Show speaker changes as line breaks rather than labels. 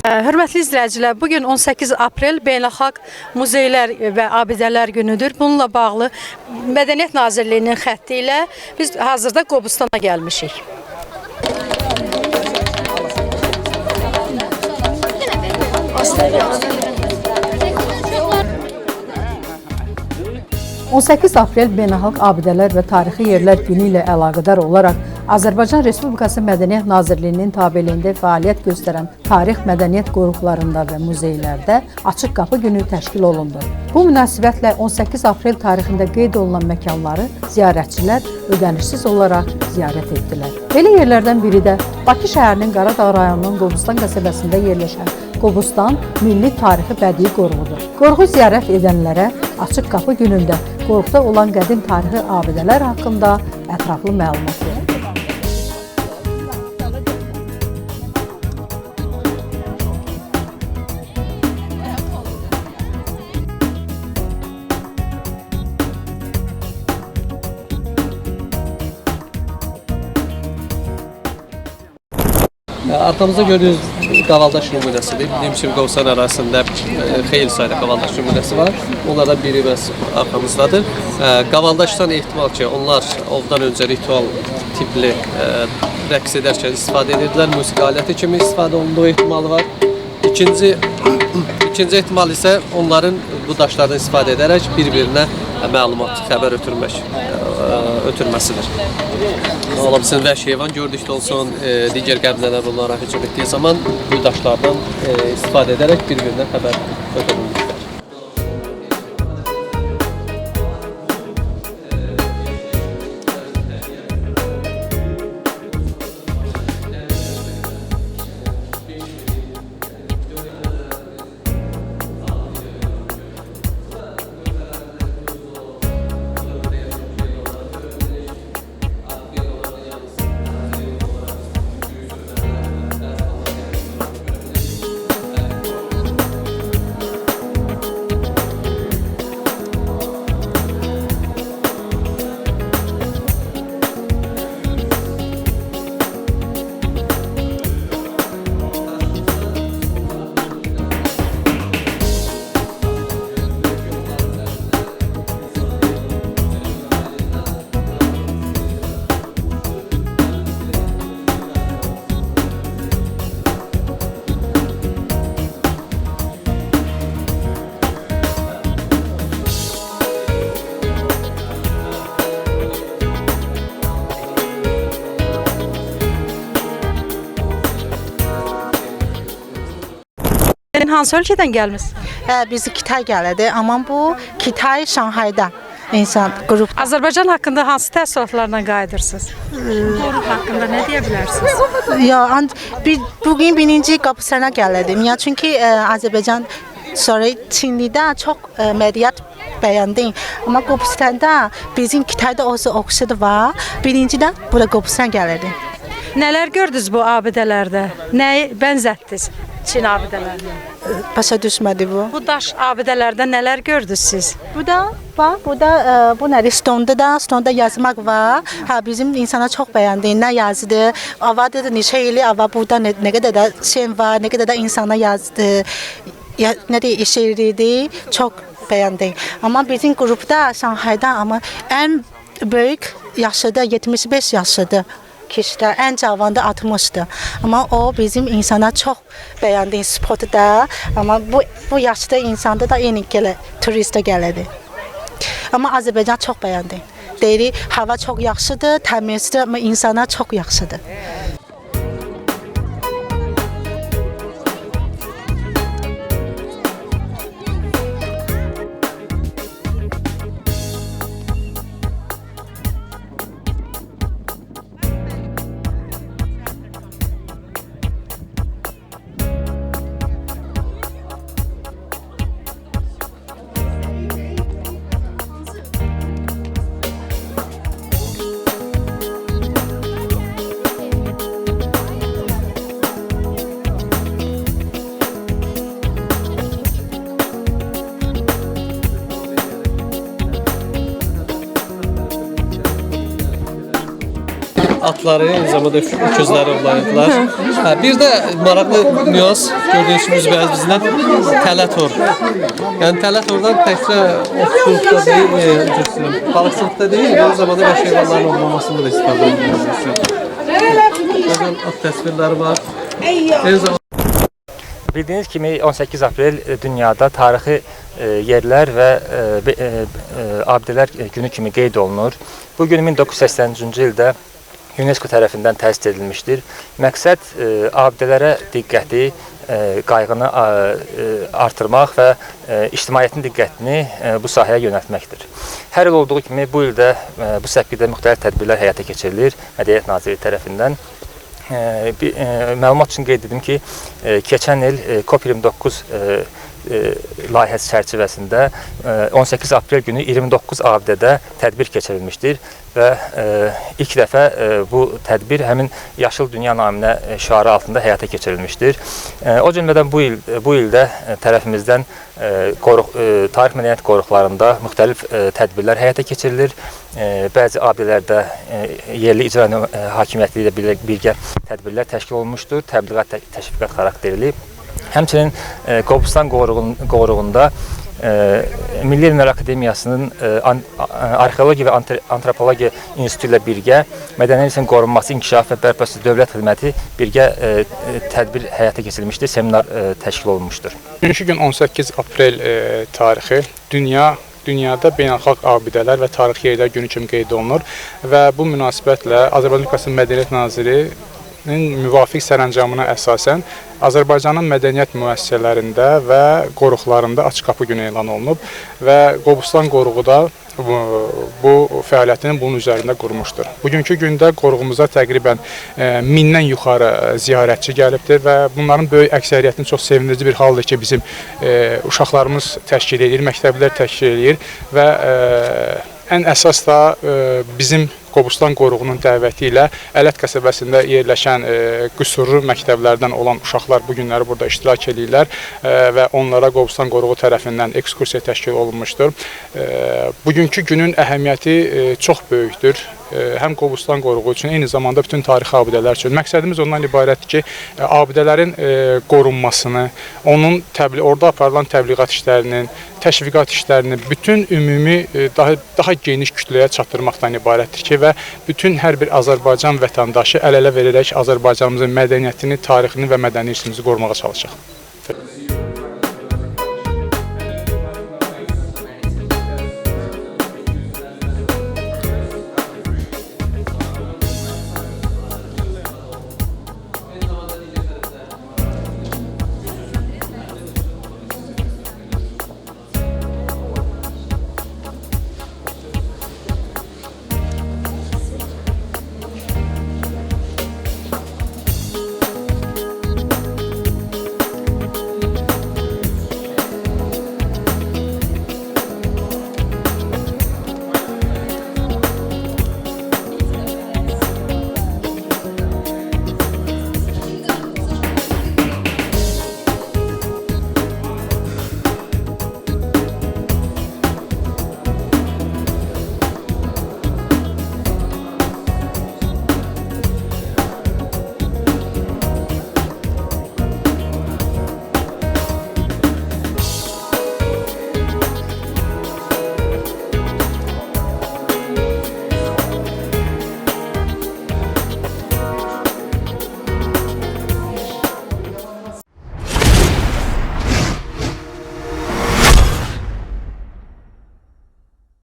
Hörmətli izləyicilər, bugün 18 aprel Beynəlxalq Muzeylər və Abidələr günüdür. Bununla bağlı Mədəniyyət Nazirliyinin xətti ilə biz hazırda Qobustana gəlmişik. ...18 Aprel Beynəlxalq Abidələr və Tarixi Yerlər Günü ilə əlaqədar olaraq Azərbaycan Respublikası Mədəniyyət Nazirliyinin tabeliyində fəaliyyət göstərən tarix mədəniyyət qoruqlarında və muzeylərdə Açıq Qapı Günü təşkil olundu. Bu münasibətlə 18 Aprel tarixində qeyd olunan məkanları ziyarətçilər ödənişsiz olaraq ziyarət etdilər. Belə yerlərdən biri də Bakı şəhərinin Qaradağ rayonunun Qobustan qəsəbəsində yerləşən Qobustan Milli Tarixi Bədii Qoruğudur. Qoruğu ziyarət edənlərə Açıq Qapı Günündə qoruqda olan qədim tarixi abidələr haqqında ətraflı məlumat verir.
Arxamızda gördüyünüz qavaldaş nümunəsidir. Bildiyim kimi Qobustan ərazisində xeyli sayda qavaldaş nümunəsi var. Onlardan biri məhz arxamızdadır. Qavaldaşdan ehtimal ki, onlar ovdan öncə ritual tipli rəqs edərkən istifadə edirdilər. Musiqi aləti kimi istifadə olunduğu ehtimalı var. İkinci ehtimal isə onların bu daşlardan istifadə edərək bir-birinə məlumat, xəbər ötürməsidir. Ola bilsin, vəhşi heyvan gördükdə olsun, digər qəbzələr bunlara hücum etdiyi zaman bu daşlardan istifadə edərək bir-birinə xəbər ötürülmüşlər.
Hansı ölkədən gəlmisiniz?
Biz Kitay gəldi, amma bu Kitay Şanhayda insan qrup.
Azərbaycan haqqında hansı təəssüratlarla qayıdırsınız? Qoruq haqqında nə deyə bilərsiniz?
Ya, bugün birinci Qobustana gəldim. Ya, çünki Azərbaycan sonra Çinlidə çox mədəniyyət bəyəndim. Amma Qobustanda bizim Kitayda olsa oxşudu var. Birincidən bura Qobustana gəldim.
Nələr gördünüz bu abidələrdə? Nəyi bənzətdiniz Çin abidələrinə?
Başa düşmədi bu.
Bu daş abidələrdə nələr gördünüz siz?
Bu nədir? Stonda yazmaq var. Bizim insana çox bəyəndi. Nə yazdı? Avada da neçə ili burada nə qədər də şey var, nə qədər də insana yazdı. Nə deyir, şeiriydi. Çox bəyəndi. Amma bizim qrupda Şanhayda amma ən böyük yaşıdır, 75 yaşıdır. Kişilər ən cavanda 60'dır. Amma o bizim insana çox bəyəndi sportda. Amma bu yaşda insanda da yeni turistə gəlirdi. Amma Azərbaycan çox bəyəndi. Deyir, hava çox yaxşıdır, təmizdir, amma insana çox yaxşıdır.
atları, eyni zamanda öküzləri ovlayırdılar. Bir də maraqlı nüans gördüyünüz kimi üzbəyiz bizlə tələ tor. Yəni tələ tordan təkcə ovçuluqda deyil, balıqçılıqda deyil, eyni zamanda vəhşi heyvanların ovlanmasında da istifadə edilir. Gözəl at təsvirləri var. Eyni zamanda
Bildiyiniz kimi 18 aprel dünyada tarixi yerlər və abidələr günü kimi qeyd olunur. Bu gün 1983-cü ildə UNESCO tərəfindən təsis edilmişdir. Məqsəd abidələrə diqqəti, qayğını artırmaq və ictimaiyyətin diqqətini bu sahəyə yönəltməkdir. Hər il olduğu kimi bu ildə bu səpkidə müxtəlif tədbirlər həyata keçirilir Mədəniyyət Nazirliyi tərəfindən. Məlumat üçün qeyd edim ki, keçən il COP29 layihəsi çərçivəsində 18 aprel günü 29 abidədə tədbir keçirilmişdir və ilk dəfə bu tədbir həmin Yaşıl Dünya naminə şüarı altında həyata keçirilmişdir. O cümlədən bu ildə tərəfimizdən tarix mədəniyyət qoruqlarında müxtəlif tədbirlər həyata keçirilir. Bəzi abidələrdə yerli icra hakimiyyəti ilə birgə tədbirlər təşkil olunmuşdur, təbliğat, təşviqat xarakterli. Həmçinin Qobustan qoruğunda Milli Elmlər Akademiyasının Arxeologiya və Antropologiya İnstitutu ilə birgə Mədəniyyət İrsinin Qorunması, İnkişafı və Bərpası Dövlət Xidməti birgə tədbir həyata keçirilmişdir, seminar təşkil olunmuşdur.
Bugünkü gün 18 aprel tarixi dünyada beynəlxalq abidələr və tarixi yerlər günü kimi qeyd olunur və bu münasibətlə Azərbaycan Respublikası Mədəniyyət Nazirinin müvafiq sərəncamına əsasən Azərbaycanın mədəniyyət müəssisələrində və qoruqlarında açıq qapı günü elan olunub və Qobustan qoruğu da bu fəaliyyətini bunun üzərində qurmuşdur. Bugünkü gündə qoruğumuza təqribən 1000-dən yuxarı ziyarətçi gəlibdir və bunların böyük əksəriyyətini çox sevindirici bir haldır ki, bizim uşaqlarımız təşkil edir, məktəblər təşkil edir və ən əsas da bizim Qobustan qoruğunun dəvəti ilə Ələt qəsəbəsində yerləşən qüsurlu məktəblərdən olan uşaqlar bu günləri burada iştirak edirlər və onlara Qobustan qoruğu tərəfindən ekskursiya təşkil olunmuşdur. Bugünkü günün əhəmiyyəti çox böyükdür. Həm Qobustan qoruğu üçün, eyni zamanda bütün tarixi abidələr üçün. Məqsədimiz ondan ibarətdir ki, abidələrin qorunmasını, orada aparılan təbliğat işlərinin, təşviqat işlərini bütün ümumi daha geniş kütləyə çatdırmaqdan ibarətdir ki, və bütün hər bir Azərbaycan vətəndaşı əl-ələ verərək Azərbaycanımızın mədəniyyətini, tarixini və mədəni irsimizi qorumağa çalışaq.